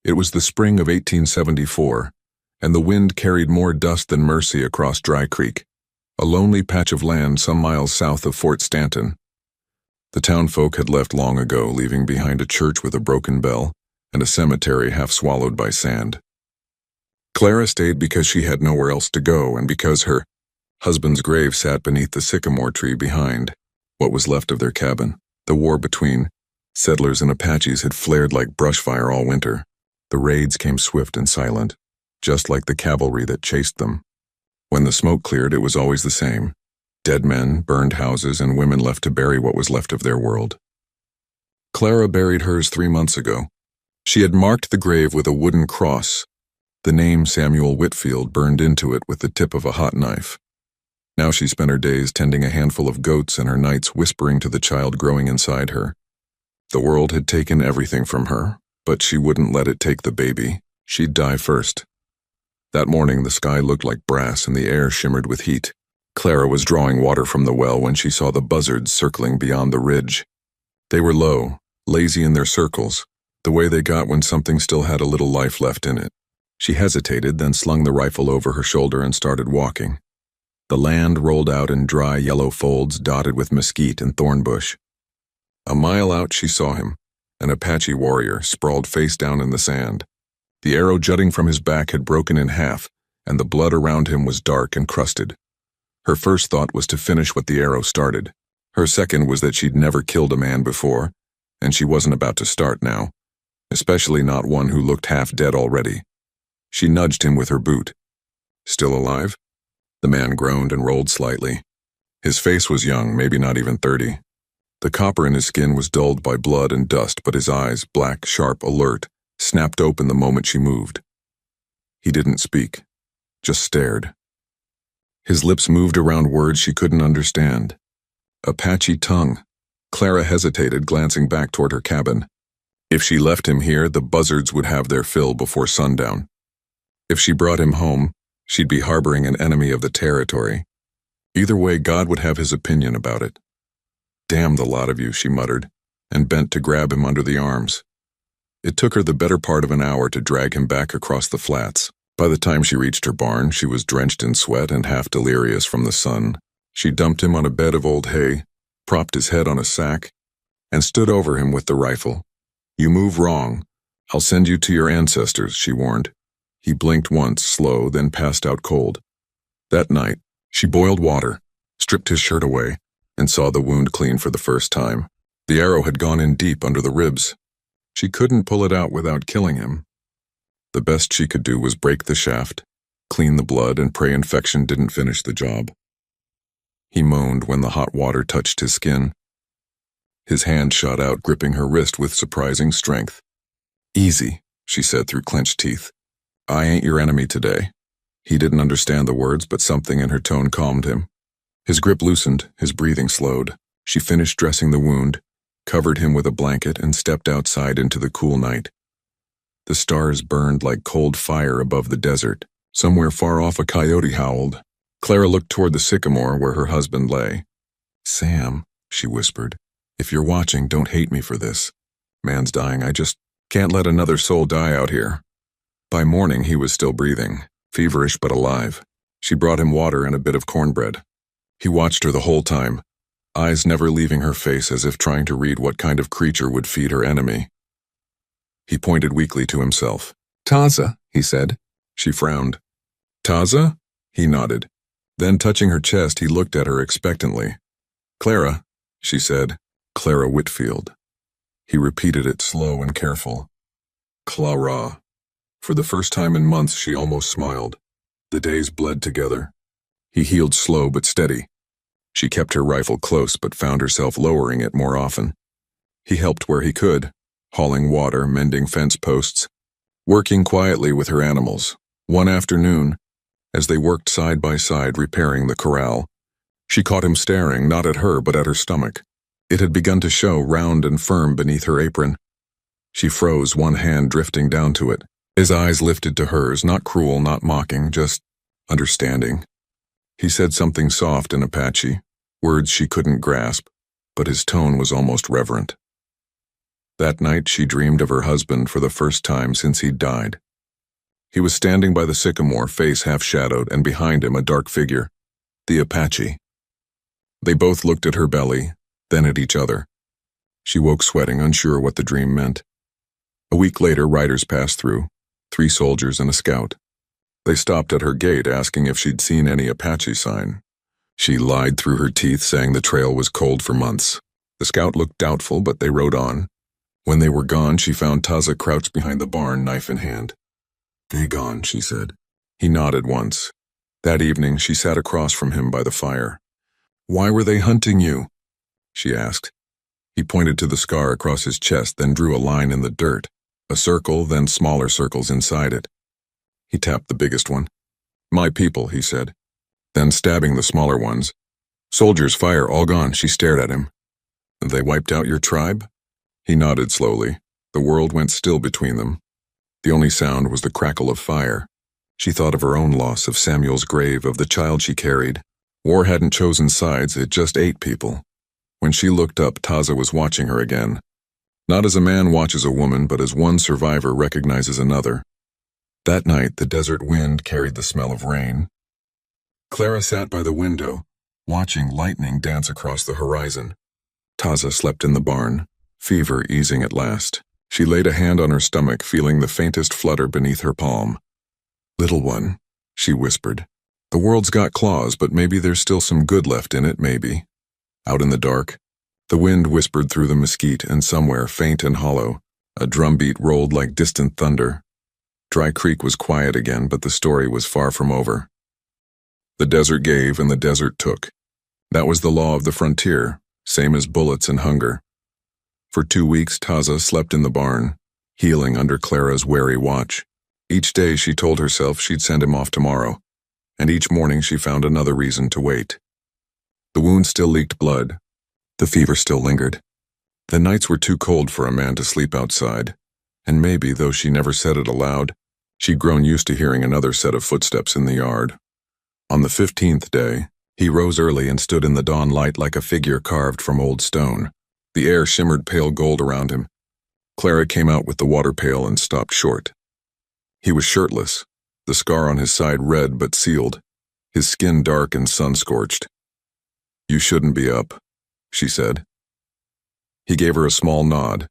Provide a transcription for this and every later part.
It was the spring of 1874, and the wind carried more dust than mercy across Dry Creek, a lonely patch of land some miles south of Fort Stanton. The townfolk had left long ago, leaving behind a church with a broken bell and a cemetery half swallowed by sand. Clara stayed because she had nowhere else to go and because her husband's grave sat beneath the sycamore tree behind what was left of their cabin. The war between settlers and Apaches had flared like brushfire all winter. The raids came swift and silent, just like the cavalry that chased them. When the smoke cleared, it was always the same. Dead men, burned houses, and women left to bury what was left of their world. Clara buried hers 3 months ago. She had marked the grave with a wooden cross. The name Samuel Whitfield burned into it with the tip of a hot knife. Now she spent her days tending a handful of goats and her nights whispering to the child growing inside her. The world had taken everything from her, but she wouldn't let it take the baby. She'd die first. That morning, the sky looked like brass and the air shimmered with heat. Clara was drawing water from the well when she saw the buzzards circling beyond the ridge. They were low, lazy in their circles, the way they got when something still had a little life left in it. She hesitated, then slung the rifle over her shoulder and started walking. The land rolled out in dry yellow folds dotted with mesquite and thornbush. A mile out she saw him, an Apache warrior sprawled face down in the sand. The arrow jutting from his back had broken in half, and the blood around him was dark and crusted. Her first thought was to finish what the arrow started. Her second was that she'd never killed a man before, and she wasn't about to start now, especially not one who looked half dead already. She nudged him with her boot. "Still alive?" The man groaned and rolled slightly. His face was young, maybe not even 30. The copper in his skin was dulled by blood and dust, but his eyes, black, sharp, alert, snapped open the moment she moved. He didn't speak, just stared. His lips moved around words she couldn't understand. Apache tongue. Clara hesitated, glancing back toward her cabin. If she left him here, the buzzards would have their fill before sundown. If she brought him home, she'd be harboring an enemy of the territory. Either way, God would have his opinion about it. "Damn the lot of you," she muttered, and bent to grab him under the arms. It took her the better part of an hour to drag him back across the flats. By the time she reached her barn, she was drenched in sweat and half delirious from the sun. She dumped him on a bed of old hay, propped his head on a sack, and stood over him with the rifle. "You move wrong. I'll send you to your ancestors," she warned. He blinked once, slow, then passed out cold. That night, she boiled water, stripped his shirt away, and saw the wound clean for the first time. The arrow had gone in deep under the ribs. She couldn't pull it out without killing him. The best she could do was break the shaft, clean the blood, and pray infection didn't finish the job. He moaned when the hot water touched his skin. His hand shot out, gripping her wrist with surprising strength. "Easy," she said through clenched teeth. "I ain't your enemy today." He didn't understand the words, but something in her tone calmed him. His grip loosened, his breathing slowed. She finished dressing the wound, covered him with a blanket, and stepped outside into the cool night. The stars burned like cold fire above the desert. Somewhere far off a coyote howled. Clara looked toward the sycamore where her husband lay. "Sam," she whispered, "if you're watching, don't hate me for this. Man's dying. I just can't let another soul die out here." By morning, he was still breathing, feverish but alive. She brought him water and a bit of cornbread. He watched her the whole time, eyes never leaving her face, as if trying to read what kind of creature would feed her enemy. He pointed weakly to himself. "Taza," he said. She frowned. "Taza?" He nodded. Then, touching her chest, he looked at her expectantly. "Clara," she said. "Clara Whitfield." He repeated it, slow and careful. "Clara." For the first time in months, she almost smiled. The days bled together. He healed slow but steady. She kept her rifle close but found herself lowering it more often. He helped where he could, hauling water, mending fence posts, working quietly with her animals. One afternoon, as they worked side by side repairing the corral, she caught him staring, not at her but at her stomach. It had begun to show, round and firm beneath her apron. She froze, one hand drifting down to it. His eyes lifted to hers, not cruel, not mocking, just understanding. He said something soft in Apache, words she couldn't grasp, but his tone was almost reverent. That night she dreamed of her husband for the first time since he'd died. He was standing by the sycamore, face half-shadowed, and behind him a dark figure, the Apache. They both looked at her belly, then at each other. She woke sweating, unsure what the dream meant. A week later, riders passed through, 3 soldiers and a scout. They stopped at her gate, asking if she'd seen any Apache sign. She lied through her teeth, saying the trail was cold for months. The scout looked doubtful, but they rode on. When they were gone, she found Taza crouched behind the barn, knife in hand. "They gone," she said. He nodded once. That evening, she sat across from him by the fire. "Why were they hunting you?" she asked. He pointed to the scar across his chest, then drew a line in the dirt, a circle, then smaller circles inside it. He tapped the biggest one. "My people," he said, then stabbing the smaller ones. "Soldiers, fire, all gone." She stared at him. "They wiped out your tribe?" He nodded slowly. The world went still between them. The only sound was the crackle of fire. She thought of her own loss, of Samuel's grave, of the child she carried. War hadn't chosen sides, it just ate people. When she looked up, Taza was watching her again. Not as a man watches a woman, but as one survivor recognizes another. That night, the desert wind carried the smell of rain. Clara sat by the window, watching lightning dance across the horizon. Taza slept in the barn, fever easing at last. She laid a hand on her stomach, feeling the faintest flutter beneath her palm. "Little one," she whispered. "The world's got claws, but maybe there's still some good left in it, maybe." Out in the dark, the wind whispered through the mesquite, and somewhere, faint and hollow, a drumbeat rolled like distant thunder. Dry Creek was quiet again, but the story was far from over. The desert gave and the desert took. That was the law of the frontier, same as bullets and hunger. For 2 weeks, Taza slept in the barn, healing under Clara's wary watch. Each day she told herself she'd send him off tomorrow, and each morning she found another reason to wait. The wound still leaked blood. The fever still lingered. The nights were too cold for a man to sleep outside, and maybe, though she never said it aloud, she'd grown used to hearing another set of footsteps in the yard. On the 15th day, he rose early and stood in the dawn light like a figure carved from old stone. The air shimmered pale gold around him. Clara came out with the water pail and stopped short. He was shirtless, the scar on his side red but sealed, his skin dark and sun-scorched. "You shouldn't be up," she said. He gave her a small nod,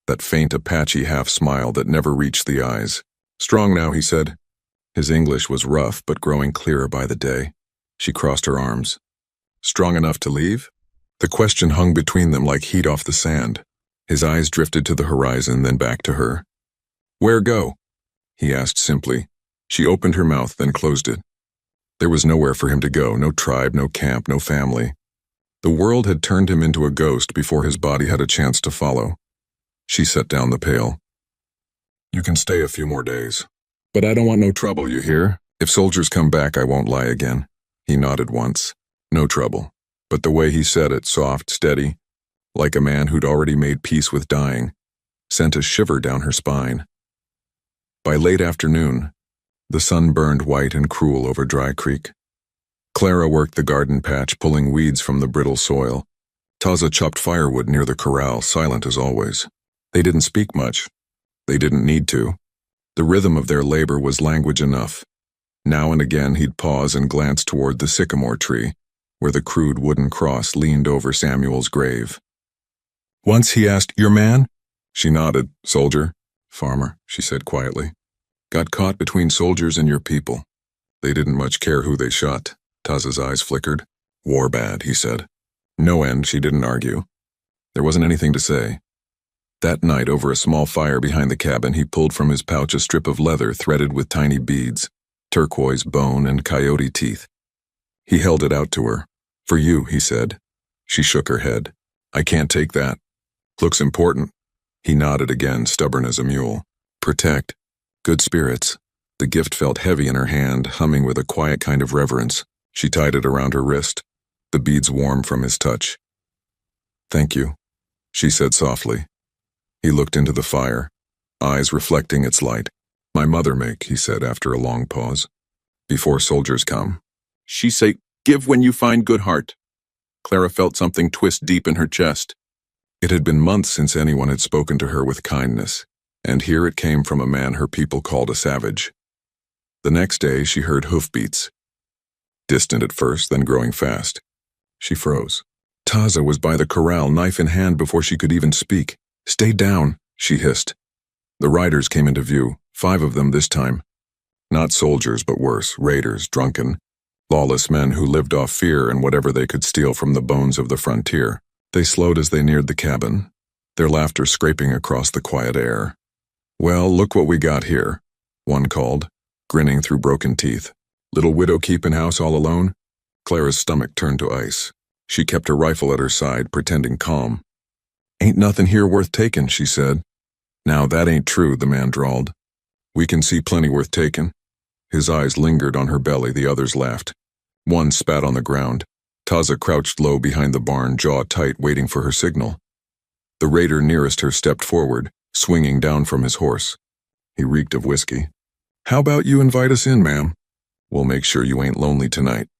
that faint Apache half-smile that never reached the eyes. "Strong now," he said. His English was rough but growing clearer by the day. She crossed her arms. "Strong enough to leave?" The question hung between them like heat off the sand. His eyes drifted to the horizon, then back to her. "Where go?" he asked simply. She opened her mouth, then closed it. There was nowhere for him to go, no tribe, no camp, no family. The world had turned him into a ghost before his body had a chance to follow. She set down the pail. "You can stay a few more days. But I don't want no trouble, you hear? If soldiers come back, I won't lie again." He nodded once. No trouble. But the way he said it, soft, steady, like a man who'd already made peace with dying, sent a shiver down her spine. By late afternoon, the sun burned white and cruel over Dry Creek. Clara worked the garden patch, pulling weeds from the brittle soil. Taza chopped firewood near the corral, silent as always. They didn't speak much. They didn't need to. The rhythm of their labor was language enough. Now and again he'd pause and glance toward the sycamore tree, where the crude wooden cross leaned over Samuel's grave. Once he asked, "Your man?" She nodded. "Soldier." "Farmer," she said quietly. "Got caught between soldiers and your people. They didn't much care who they shot." Taza's eyes flickered. "War bad," he said. No end, she didn't argue. There wasn't anything to say. That night, over a small fire behind the cabin, he pulled from his pouch a strip of leather threaded with tiny beads, turquoise bone and coyote teeth. He held it out to her. "For you," he said. She shook her head. "I can't take that. Looks important." He nodded again, stubborn as a mule. "Protect. Good spirits." The gift felt heavy in her hand, humming with a quiet kind of reverence. She tied it around her wrist, the beads warm from his touch. "Thank you," she said softly. He looked into the fire, eyes reflecting its light. "My mother make," he said after a long pause. "Before soldiers come." She say, "Give when you find good heart." Clara felt something twist deep in her chest. It had been months since anyone had spoken to her with kindness, and here it came from a man her people called a savage. The next day she heard hoofbeats. Distant at first, then growing fast. She froze. Taza was by the corral, knife in hand, before she could even speak. "Stay down," she hissed. The riders came into view, 5 of them this time. Not soldiers, but worse, raiders, drunken, lawless men who lived off fear and whatever they could steal from the bones of the frontier. They slowed as they neared the cabin, their laughter scraping across the quiet air. "Well, look what we got here," one called, grinning through broken teeth. "Little widow keepin' house all alone?" Clara's stomach turned to ice. She kept her rifle at her side, pretending calm. "Ain't nothing here worth takin'," she said. "Now that ain't true," the man drawled. "We can see plenty worth takin'." His eyes lingered on her belly, the others laughed. One spat on the ground. Taza crouched low behind the barn, jaw tight, waiting for her signal. The raider nearest her stepped forward, swinging down from his horse. He reeked of whiskey. "How about you invite us in, ma'am? We'll make sure you ain't lonely tonight."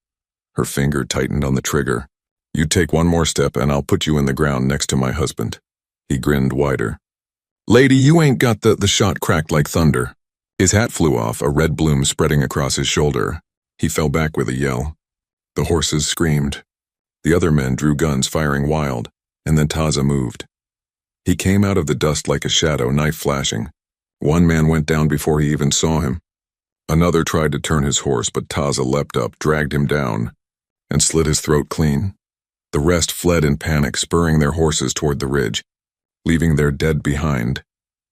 Her finger tightened on the trigger. "You take one more step and I'll put you in the ground next to my husband." He grinned wider. "Lady, you ain't got the shot cracked like thunder." His hat flew off, a red bloom spreading across his shoulder. He fell back with a yell. The horses screamed. The other men drew guns, firing wild, and then Taza moved. He came out of the dust like a shadow, knife flashing. One man went down before he even saw him. Another tried to turn his horse, but Taza leapt up, dragged him down, and slit his throat clean. The rest fled in panic, spurring their horses toward the ridge, leaving their dead behind.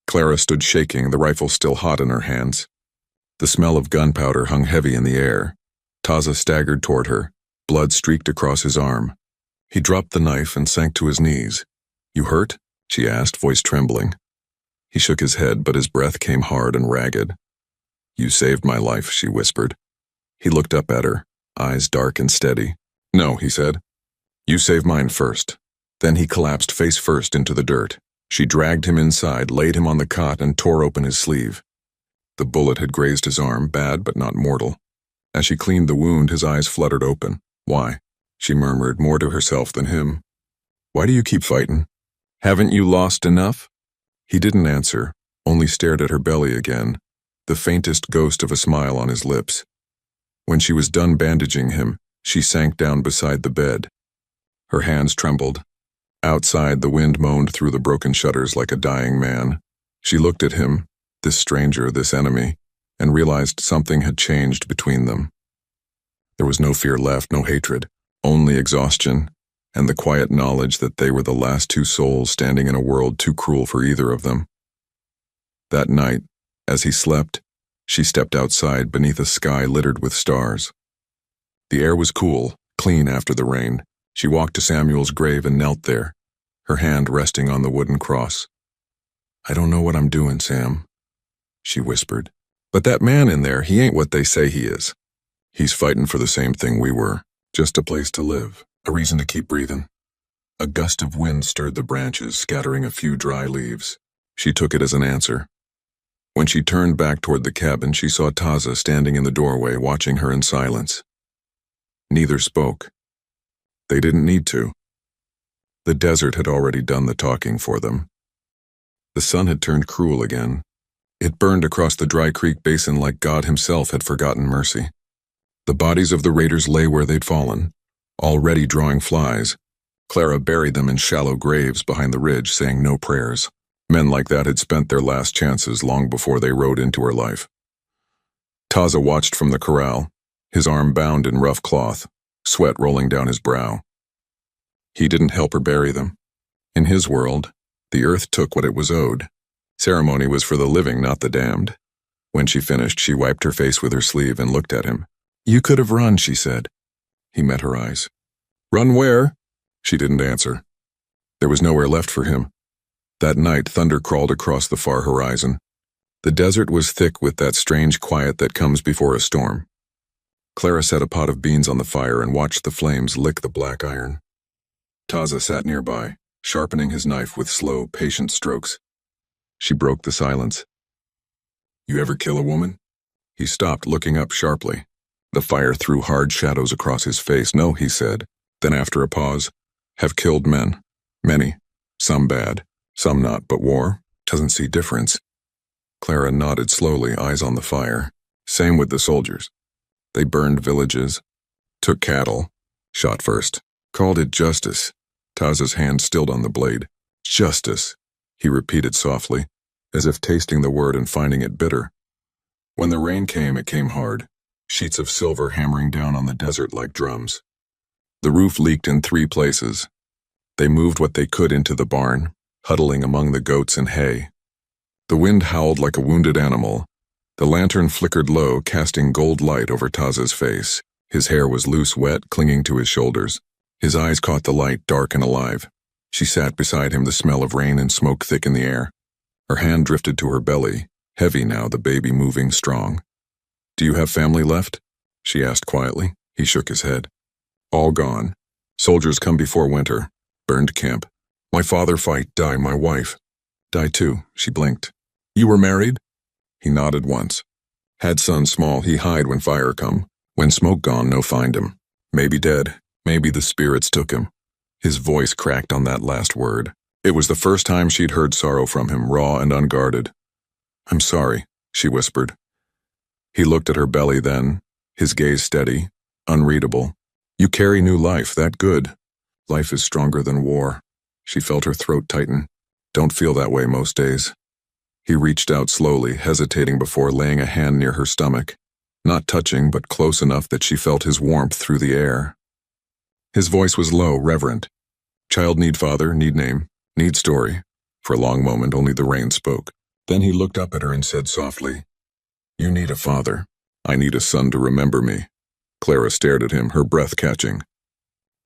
Clara stood shaking, the rifle still hot in her hands. The smell of gunpowder hung heavy in the air. Taza staggered toward her, blood streaked across his arm. He dropped the knife and sank to his knees. "You hurt?" she asked, voice trembling. He shook his head, but his breath came hard and ragged. "You saved my life," she whispered. He looked up at her, eyes dark and steady. "No," he said. "You saved mine first." Then he collapsed face first into the dirt. She dragged him inside, laid him on the cot, and tore open his sleeve. The bullet had grazed his arm, bad but not mortal. As she cleaned the wound, his eyes fluttered open. "Why?" she murmured, more to herself than him. "Why do you keep fighting? Haven't you lost enough?" He didn't answer, only stared at her belly again, the faintest ghost of a smile on his lips. When she was done bandaging him, she sank down beside the bed. Her hands trembled. Outside, the wind moaned through the broken shutters like a dying man. She looked at him, this stranger, this enemy, and realized something had changed between them. There was no fear left, no hatred, only exhaustion, and the quiet knowledge that they were the last 2 souls standing in a world too cruel for either of them. That night, as he slept, she stepped outside beneath a sky littered with stars. The air was cool, clean after the rain. She walked to Samuel's grave and knelt there, her hand resting on the wooden cross. "I don't know what I'm doing, Sam," she whispered. "But that man in there, he ain't what they say he is. He's fighting for the same thing we were, just a place to live, a reason to keep breathing." A gust of wind stirred the branches, scattering a few dry leaves. She took it as an answer. When she turned back toward the cabin, she saw Taza standing in the doorway, watching her in silence. Neither spoke. They didn't need to. The desert had already done the talking for them. The sun had turned cruel again. It burned across the dry creek basin like God himself had forgotten mercy. The bodies of the raiders lay where they'd fallen, already drawing flies. Clara buried them in shallow graves behind the ridge, saying no prayers. Men like that had spent their last chances long before they rode into her life. Taza watched from the corral, his arm bound in rough cloth, sweat rolling down his brow. He didn't help her bury them. In his world, the earth took what it was owed. Ceremony was for the living, not the damned. When she finished, she wiped her face with her sleeve and looked at him. "You could have run," she said. He met her eyes. "Run where?" She didn't answer. There was nowhere left for him. That night, thunder crawled across the far horizon. The desert was thick with that strange quiet that comes before a storm. Clara set a pot of beans on the fire and watched the flames lick the black iron. Taza sat nearby, sharpening his knife with slow, patient strokes. She broke the silence. "You ever kill a woman?" He stopped, looking up sharply. The fire threw hard shadows across his face. "No," he said. Then after a pause, "Have killed men. Many. Some bad, some not, but war doesn't see difference. Clara nodded slowly, eyes on the fire. Same with the soldiers. They burned villages, took cattle, shot first, called it justice. Taza's hand stilled on the blade. Justice, he repeated softly, as if tasting the word and finding it bitter. When the rain came, it came hard, sheets of silver hammering down on the desert like drums. The roof leaked in 3 places. They moved what they could into the barn, huddling among the goats and hay. The wind howled like a wounded animal. The lantern flickered low, casting gold light over Taza's face. His hair was loose, wet, clinging to his shoulders. His eyes caught the light, dark and alive. She sat beside him, the smell of rain and smoke thick in the air. Her hand drifted to her belly, heavy now, the baby moving strong. "Do you have family left?" she asked quietly. He shook his head. "All gone. Soldiers come before winter. Burned camp. My father fight, die, my wife. Die too," she blinked. "You were married?" He nodded once. "Had son small, he hide when fire come. When smoke gone, no find him. Maybe dead, maybe the spirits took him." His voice cracked on that last word. It was the first time she'd heard sorrow from him, raw and unguarded. "I'm sorry," she whispered. He looked at her belly then, his gaze steady, unreadable. "You carry new life, that good. Life is stronger than war." She felt her throat tighten. "Don't feel that way most days." He reached out slowly, hesitating before laying a hand near her stomach, not touching but close enough that she felt his warmth through the air. His voice was low, reverent. "Child need father, need name, need story." For a long moment only the rain spoke. Then he looked up at her and said softly, "You need a father. I need a son to remember me." Clara stared at him, her breath catching.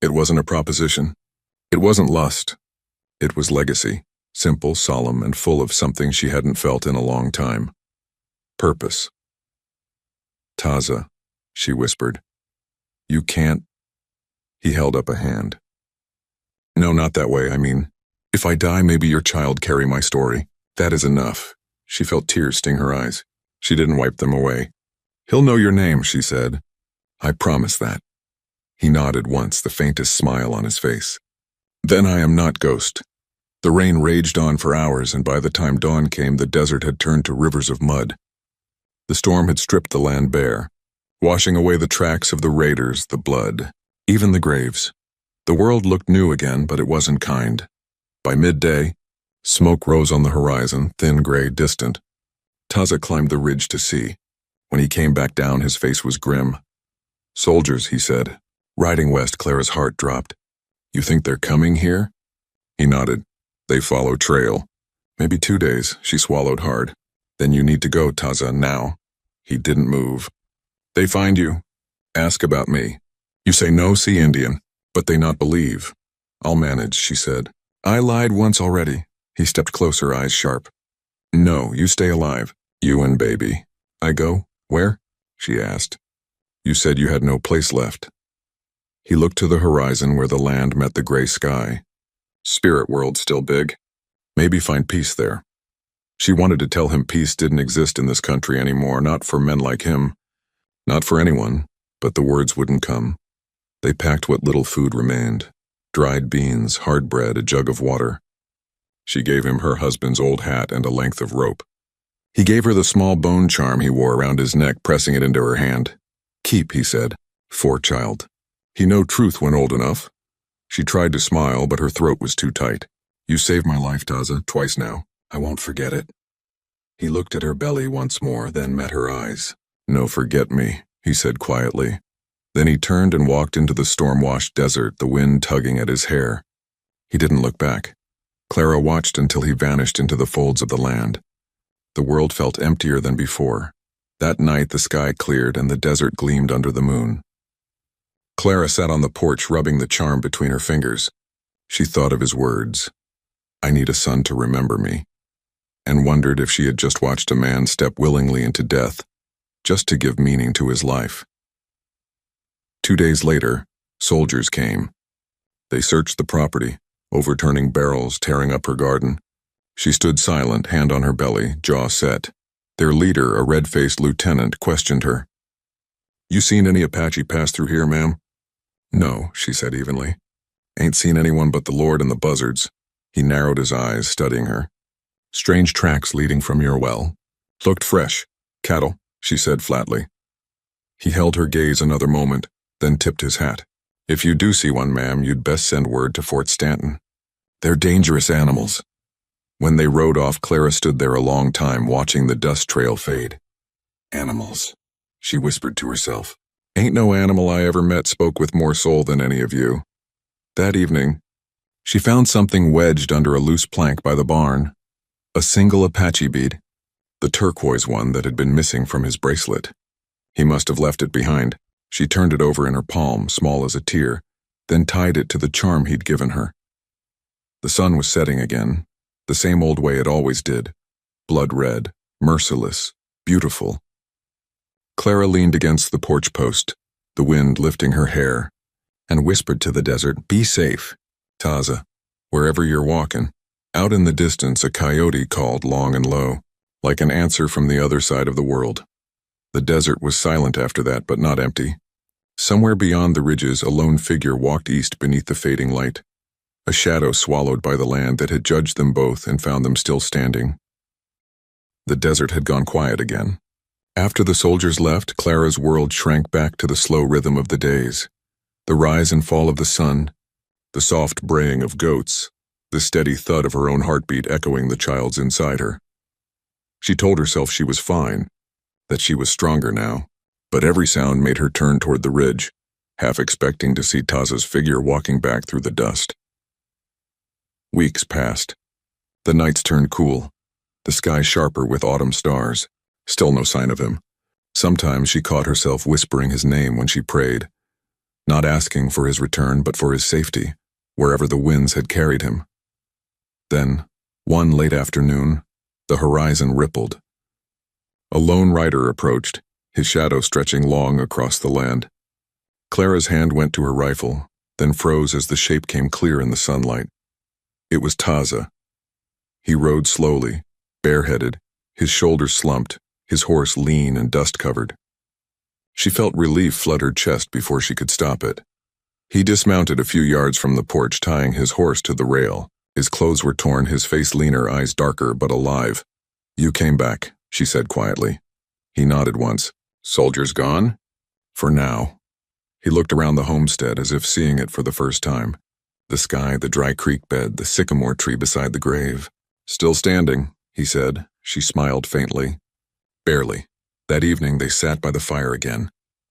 It wasn't a proposition. It wasn't lust. It was legacy, simple, solemn, and full of something she hadn't felt in a long time. Purpose. "Taza," she whispered. "You can't." He held up a hand. "No, not that way, I mean, if I die, maybe your child carry my story. That is enough." She felt tears sting her eyes. She didn't wipe them away. "He'll know your name," she said. "I promise that." He nodded once, the faintest smile on his face. "Then I am not ghost." The rain raged on for hours, and by the time dawn came, the desert had turned to rivers of mud. The storm had stripped the land bare, washing away the tracks of the raiders, the blood, even the graves. The world looked new again, but it wasn't kind. By midday, smoke rose on the horizon, thin, gray, distant. Taza climbed the ridge to see. When he came back down, his face was grim. "Soldiers," he said. Riding west, Clara's heart dropped. "You think they're coming here?" He nodded. "They follow trail. Maybe 2 days," she swallowed hard. "Then you need to go, Taza, now." He didn't move. "They find you. Ask about me. You say no, see Indian, but they not believe." "I'll manage," she said. "I lied once already." He stepped closer, eyes sharp. "No, you stay alive. You and baby." "I go? Where?" she asked. "You said you had no place left." He looked to the horizon where the land met the gray sky. Spirit world still big. Maybe find peace there. She wanted to tell him peace didn't exist in this country anymore, not for men like him. Not for anyone, but the words wouldn't come. They packed what little food remained. Dried beans, hard bread, a jug of water. She gave him her husband's old hat and a length of rope. He gave her the small bone charm he wore around his neck, pressing it into her hand. "Keep," he said. "For child. He know truth when old enough." She tried to smile, but her throat was too tight. "You saved my life, Taza, twice now. I won't forget it." He looked at her belly once more, then met her eyes. "No forget me," he said quietly. Then he turned and walked into the storm-washed desert, the wind tugging at his hair. He didn't look back. Clara watched until he vanished into the folds of the land. The world felt emptier than before. That night the sky cleared and the desert gleamed under the moon. Clara sat on the porch, rubbing the charm between her fingers. She thought of his words, "I need a son to remember me," and wondered if she had just watched a man step willingly into death, just to give meaning to his life. 2 days later, soldiers came. They searched the property, overturning barrels, tearing up her garden. She stood silent, hand on her belly, jaw set. Their leader, a red-faced lieutenant, questioned her. "You seen any Apache pass through here, ma'am?" "No," she said evenly. "Ain't seen anyone but the Lord and the buzzards." He narrowed his eyes, studying her. Strange tracks leading from your well. Looked fresh. Cattle, she said flatly. He held her gaze another moment, then tipped his hat. If you do see one, ma'am, you'd best send word to Fort Stanton. They're dangerous animals. When they rode off, Clara stood there a long time, watching the dust trail fade. Animals, she whispered to herself. Ain't no animal I ever met spoke with more soul than any of you. That evening, she found something wedged under a loose plank by the barn. A single Apache bead, the turquoise one that had been missing from his bracelet. He must have left it behind. She turned it over in her palm, small as a tear, then tied it to the charm he'd given her. The sun was setting again, the same old way it always did. Blood red, merciless, beautiful. Clara leaned against the porch post, the wind lifting her hair, and whispered to the desert, "Be safe, Taza, wherever you're walking." Out in the distance, a coyote called long and low, like an answer from the other side of the world. The desert was silent after that, but not empty. Somewhere beyond the ridges, a lone figure walked east beneath the fading light, a shadow swallowed by the land that had judged them both and found them still standing. The desert had gone quiet again. After the soldiers left, Clara's world shrank back to the slow rhythm of the days, the rise and fall of the sun, the soft braying of goats, the steady thud of her own heartbeat echoing the child's inside her. She told herself she was fine, that she was stronger now, but every sound made her turn toward the ridge, half expecting to see Taza's figure walking back through the dust. Weeks passed. The nights turned cool, the sky sharper with autumn stars. Still no sign of him. Sometimes she caught herself whispering his name when she prayed, not asking for his return but for his safety, wherever the winds had carried him. Then, one late afternoon, the horizon rippled. A lone rider approached, his shadow stretching long across the land. Clara's hand went to her rifle, then froze as the shape came clear in the sunlight. It was Taza. He rode slowly, bareheaded, his shoulders slumped, his horse lean and dust-covered. She felt relief flood her chest before she could stop it. He dismounted a few yards from the porch, tying his horse to the rail. His clothes were torn, his face leaner, eyes darker but alive. "You came back," she said quietly. He nodded once. "Soldiers gone?" "For now." He looked around the homestead as if seeing it for the first time. The sky, the dry creek bed, the sycamore tree beside the grave. "Still standing," he said. She smiled faintly. Barely. That evening they sat by the fire again.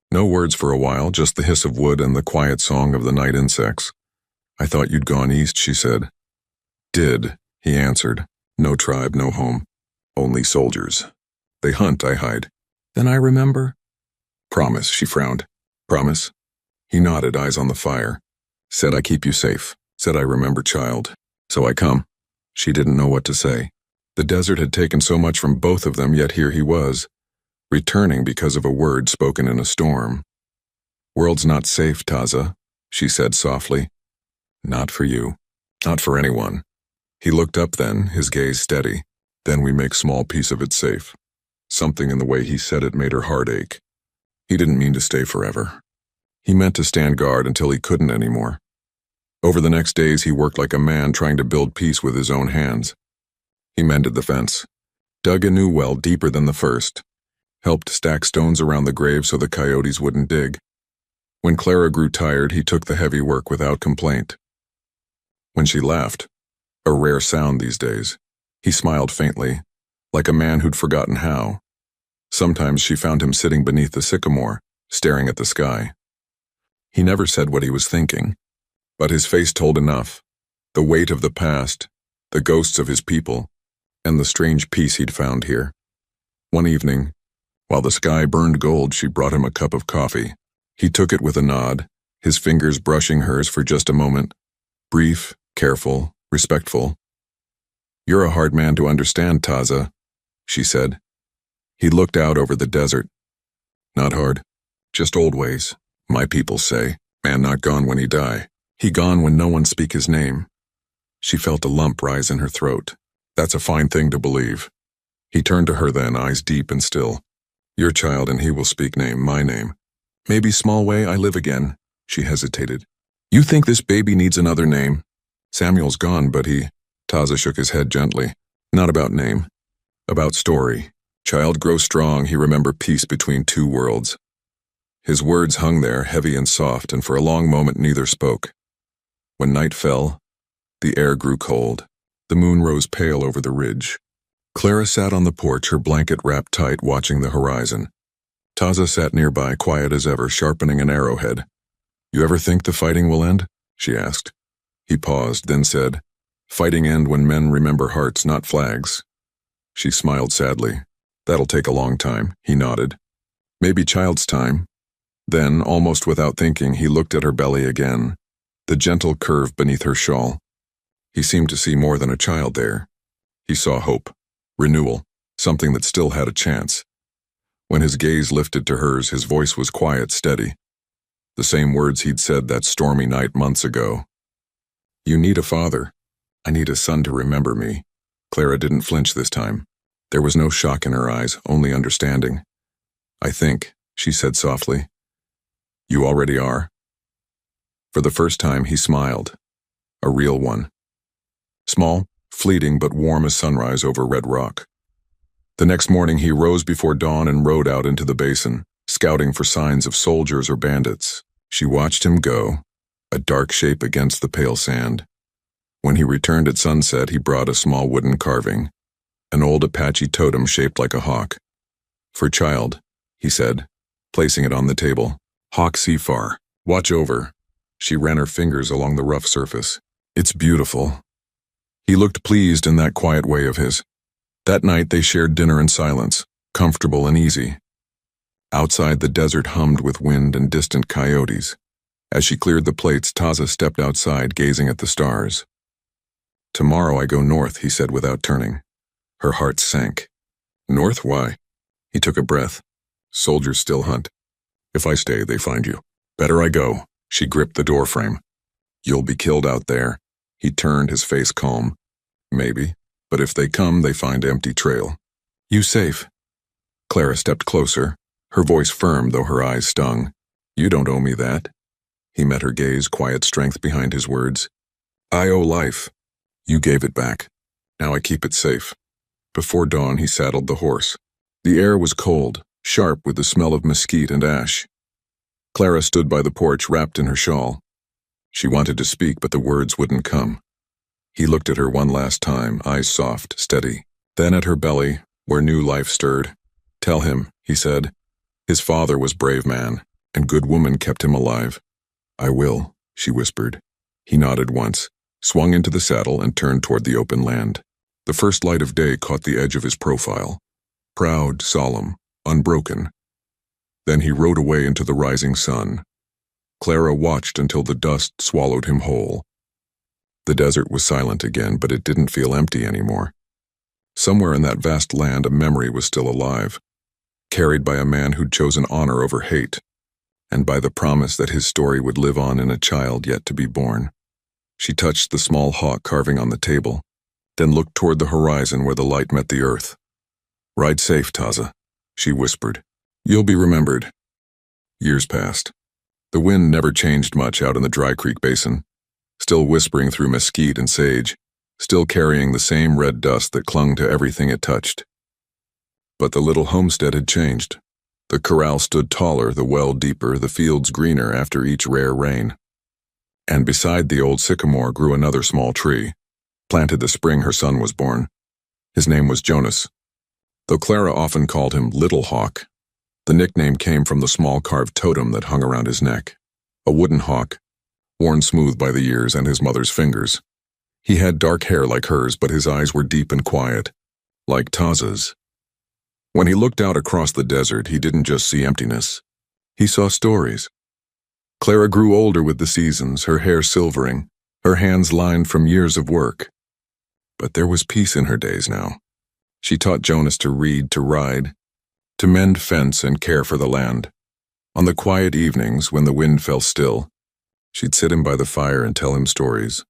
No words for a while, just the hiss of wood and the quiet song of the night insects. "I thought you'd gone east," she said. "Did," he answered. "No tribe, no home. Only soldiers. They hunt, I hide." "Then I remember." "Promise," she frowned. "Promise?" He nodded, eyes on the fire. "Said I keep you safe. Said I remember, child. So I come." She didn't know what to say. The desert had taken so much from both of them, yet here he was, returning because of a word spoken in a storm. "World's not safe, Taza," she said softly. "Not for you. Not for anyone." He looked up then, his gaze steady. "Then we make small piece of it safe." Something in the way he said it made her heart ache. He didn't mean to stay forever. He meant to stand guard until he couldn't anymore. Over the next days he worked like a man trying to build peace with his own hands. He mended the fence, dug a new well deeper than the first, helped stack stones around the grave so the coyotes wouldn't dig. When Clara grew tired, he took the heavy work without complaint. When she laughed, a rare sound these days, he smiled faintly, like a man who'd forgotten how. Sometimes she found him sitting beneath the sycamore, staring at the sky. He never said what he was thinking, but his face told enough. The weight of the past, the ghosts of his people, and the strange peace he'd found here. One evening, while the sky burned gold, she brought him a cup of coffee. He took it with a nod, his fingers brushing hers for just a moment. Brief, careful, respectful. "You're a hard man to understand, Taza," she said. He looked out over the desert. "Not hard. Just old ways. My people say, man not gone when he die. He gone when no one speak his name." She felt a lump rise in her throat. "That's a fine thing to believe." He turned to her then, eyes deep and still. "Your child and he will speak name, my name. Maybe small way I live again." She hesitated. "You think this baby needs another name? Samuel's gone, but he..." Taza shook his head gently. Not about name. About story. Child, grow strong, he remembered peace between two worlds. His words hung there, heavy and soft, and for a long moment neither spoke. When night fell, the air grew cold. The moon rose pale over the ridge. Clara sat on the porch, her blanket wrapped tight, watching the horizon. Taza sat nearby, quiet as ever, sharpening an arrowhead. You ever think the fighting will end? She asked. He paused, then said, Fighting end when men remember hearts, not flags. She smiled sadly. That'll take a long time, he nodded. Maybe child's time. Then, almost without thinking, he looked at her belly again, the gentle curve beneath her shawl. He seemed to see more than a child there. He saw hope, renewal, something that still had a chance. When his gaze lifted to hers, his voice was quiet, steady. The same words he'd said that stormy night months ago. You need a father. I need a son to remember me. Clara didn't flinch this time. There was no shock in her eyes, only understanding. I think, she said softly. You already are. For the first time, he smiled. A real one. Small, fleeting, but warm as sunrise over red rock. The next morning, he rose before dawn and rode out into the basin, scouting for signs of soldiers or bandits. She watched him go, a dark shape against the pale sand. When he returned at sunset, he brought a small wooden carving, an old Apache totem shaped like a hawk. For child, he said, placing it on the table. Hawk see far. Watch over. She ran her fingers along the rough surface. It's beautiful. He looked pleased in that quiet way of his. That night they shared dinner in silence, comfortable and easy. Outside, the desert hummed with wind and distant coyotes. As she cleared the plates, Taza stepped outside, gazing at the stars. Tomorrow I go north, he said without turning. Her heart sank. North? Why? He took a breath. Soldiers still hunt. If I stay, they find you. Better I go. She gripped the doorframe. You'll be killed out there. He turned, his face calm. Maybe, but if they come, they find empty trail. You safe? Clara stepped closer, her voice firm though her eyes stung. You don't owe me that. He met her gaze, quiet strength behind his words. I owe life. You gave it back. Now I keep it safe. Before dawn, he saddled the horse. The air was cold, sharp with the smell of mesquite and ash. Clara stood by the porch, wrapped in her shawl. She wanted to speak, but the words wouldn't come. He looked at her one last time, eyes soft, steady. Then at her belly, where new life stirred. Tell him, he said. His father was brave man, and good woman kept him alive. I will, she whispered. He nodded once, swung into the saddle and turned toward the open land. The first light of day caught the edge of his profile. Proud, solemn, unbroken. Then he rode away into the rising sun. Clara watched until the dust swallowed him whole. The desert was silent again, but it didn't feel empty anymore. Somewhere in that vast land, a memory was still alive, carried by a man who'd chosen honor over hate, and by the promise that his story would live on in a child yet to be born. She touched the small hawk carving on the table, then looked toward the horizon where the light met the earth. Ride safe, Taza, she whispered. You'll be remembered. Years passed. The wind never changed much out in the Dry Creek Basin, still whispering through mesquite and sage, still carrying the same red dust that clung to everything it touched. But the little homestead had changed. The corral stood taller, the well deeper, the fields greener after each rare rain. And beside the old sycamore grew another small tree, planted the spring her son was born. His name was Jonas. Though Clara often called him Little Hawk, the nickname came from the small carved totem that hung around his neck. A wooden hawk, worn smooth by the years and his mother's fingers. He had dark hair like hers, but his eyes were deep and quiet, like Taza's. When he looked out across the desert, he didn't just see emptiness. He saw stories. Clara grew older with the seasons, her hair silvering, her hands lined from years of work. But there was peace in her days now. She taught Jonas to read, to ride, to mend fence and care for the land. On the quiet evenings, when the wind fell still, she'd sit him by the fire and tell him stories,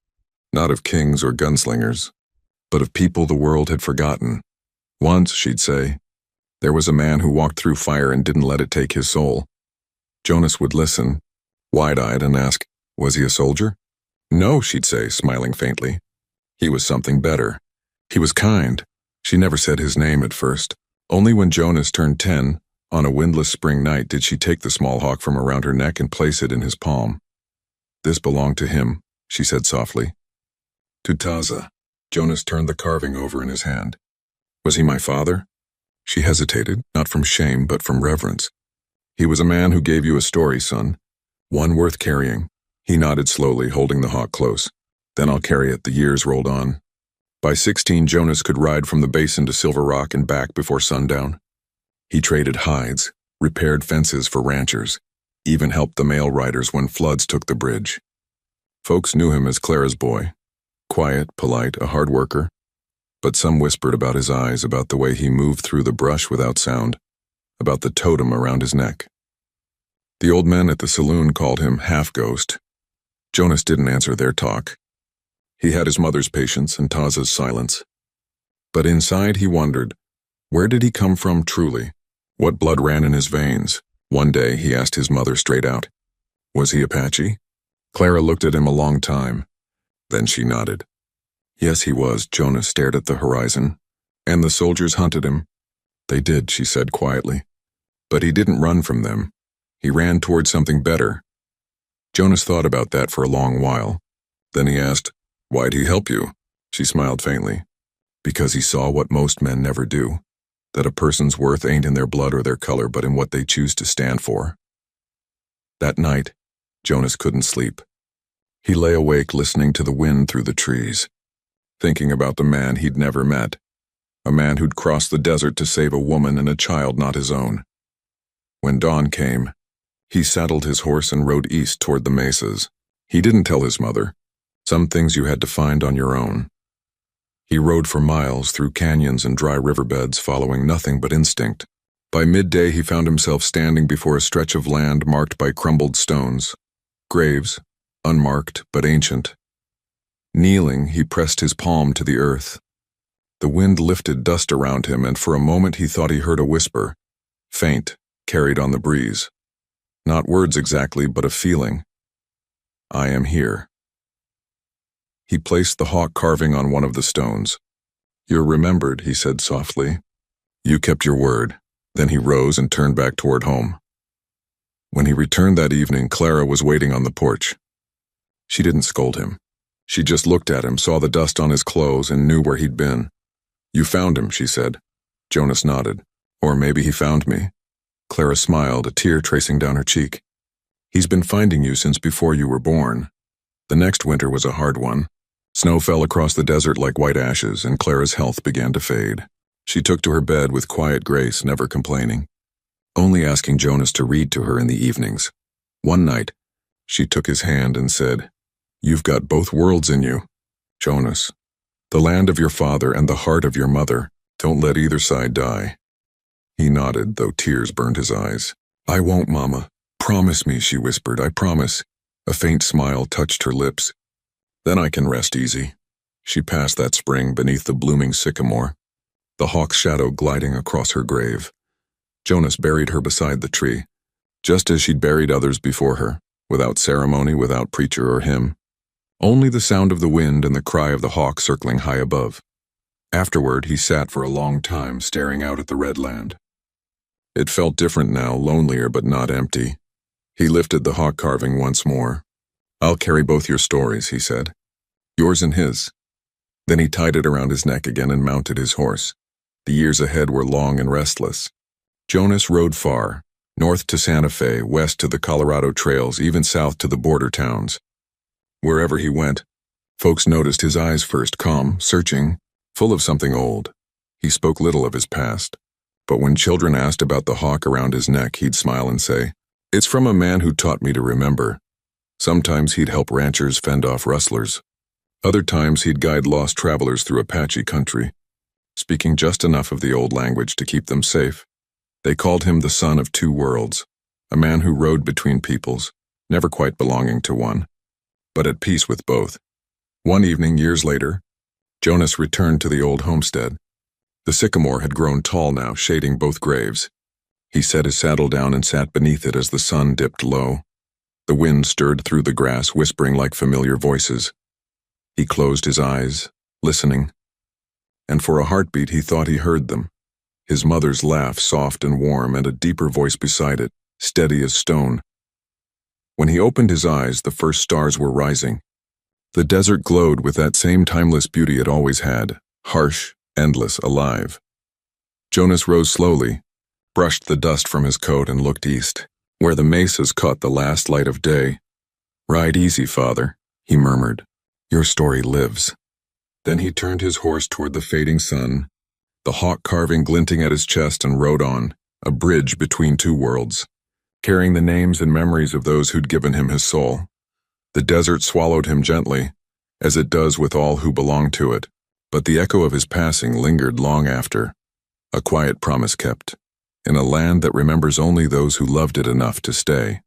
not of kings or gunslingers, but of people the world had forgotten. Once, she'd say, there was a man who walked through fire and didn't let it take his soul. Jonas would listen, wide-eyed, and ask, was he a soldier? No, she'd say, smiling faintly. He was something better. He was kind. She never said his name at first. Only when Jonas turned 10, on a windless spring night, did she take the small hawk from around her neck and place it in his palm. "This belonged to him," she said softly. "To Taza." Jonas turned the carving over in his hand. "Was he my father?" She hesitated, not from shame, but from reverence. "He was a man who gave you a story, son. One worth carrying." He nodded slowly, holding the hawk close. "Then I'll carry it." The years rolled on. By 16, Jonas could ride from the basin to Silver Rock and back before sundown. He traded hides, repaired fences for ranchers, even helped the mail riders when floods took the bridge. Folks knew him as Clara's boy. Quiet, polite, a hard worker. But some whispered about his eyes, about the way he moved through the brush without sound, about the totem around his neck. The old men at the saloon called him half-ghost. Jonas didn't answer their talk. He had his mother's patience and Taza's silence. But inside he wondered, where did he come from truly? What blood ran in his veins? One day he asked his mother straight out, "Was he Apache?" Clara looked at him a long time. Then she nodded. "Yes, he was." Jonas stared at the horizon. "And the soldiers hunted him." "They did," she said quietly. "But he didn't run from them. He ran toward something better." Jonas thought about that for a long while. Then he asked, "Why'd he help you?" She smiled faintly. "Because he saw what most men never do, that a person's worth ain't in their blood or their color, but in what they choose to stand for." That night, Jonas couldn't sleep. He lay awake listening to the wind through the trees, thinking about the man he'd never met, a man who'd crossed the desert to save a woman and a child not his own. When dawn came, he saddled his horse and rode east toward the mesas. He didn't tell his mother. Some things you had to find on your own. He rode for miles through canyons and dry riverbeds, following nothing but instinct. By midday he found himself standing before a stretch of land marked by crumbled stones, graves, unmarked but ancient. Kneeling, he pressed his palm to the earth. The wind lifted dust around him, and for a moment he thought he heard a whisper, faint, carried on the breeze. Not words exactly, but a feeling. "I am here." He placed the hawk carving on one of the stones. "You're remembered," he said softly. "You kept your word." Then he rose and turned back toward home. When he returned that evening, Clara was waiting on the porch. She didn't scold him. She just looked at him, saw the dust on his clothes, and knew where he'd been. "You found him," she said. Jonas nodded. "Or maybe he found me." Clara smiled, a tear tracing down her cheek. "He's been finding you since before you were born." The next winter was a hard one. Snow fell across the desert like white ashes, and Clara's health began to fade. She took to her bed with quiet grace, never complaining, only asking Jonas to read to her in the evenings. One night, she took his hand and said, "You've got both worlds in you, Jonas. The land of your father and the heart of your mother. Don't let either side die." He nodded, though tears burned his eyes. "I won't, Mama. Promise me," she whispered. "I promise." A faint smile touched her lips. "Then I can rest easy." She passed that spring beneath the blooming sycamore, the hawk's shadow gliding across her grave. Jonas buried her beside the tree, just as she'd buried others before her, without ceremony, without preacher or hymn. Only the sound of the wind and the cry of the hawk circling high above. Afterward, he sat for a long time, staring out at the red land. It felt different now, lonelier but not empty. He lifted the hawk carving once more. "I'll carry both your stories," he said. "Yours and his." Then he tied it around his neck again and mounted his horse. The years ahead were long and restless. Jonas rode far, north to Santa Fe, west to the Colorado trails, even south to the border towns. Wherever he went, folks noticed his eyes first, calm, searching, full of something old. He spoke little of his past, but when children asked about the hawk around his neck, he'd smile and say, "It's from a man who taught me to remember." Sometimes he'd help ranchers fend off rustlers. Other times he'd guide lost travelers through Apache country, speaking just enough of the old language to keep them safe. They called him the son of two worlds, a man who rode between peoples, never quite belonging to one, but at peace with both. One evening, years later, Jonas returned to the old homestead. The sycamore had grown tall now, shading both graves. He set his saddle down and sat beneath it as the sun dipped low. The wind stirred through the grass, whispering like familiar voices. He closed his eyes, listening. And for a heartbeat he thought he heard them. His mother's laugh, soft and warm, and a deeper voice beside it, steady as stone. When he opened his eyes, the first stars were rising. The desert glowed with that same timeless beauty it always had, harsh, endless, alive. Jonas rose slowly, brushed the dust from his coat, and looked east, where the mesas caught the last light of day. "Ride easy, father," he murmured. "Your story lives." Then he turned his horse toward the fading sun, the hawk carving glinting at his chest, and rode on, a bridge between two worlds, carrying the names and memories of those who'd given him his soul. The desert swallowed him gently, as it does with all who belong to it, but the echo of his passing lingered long after, a quiet promise kept, in a land that remembers only those who loved it enough to stay.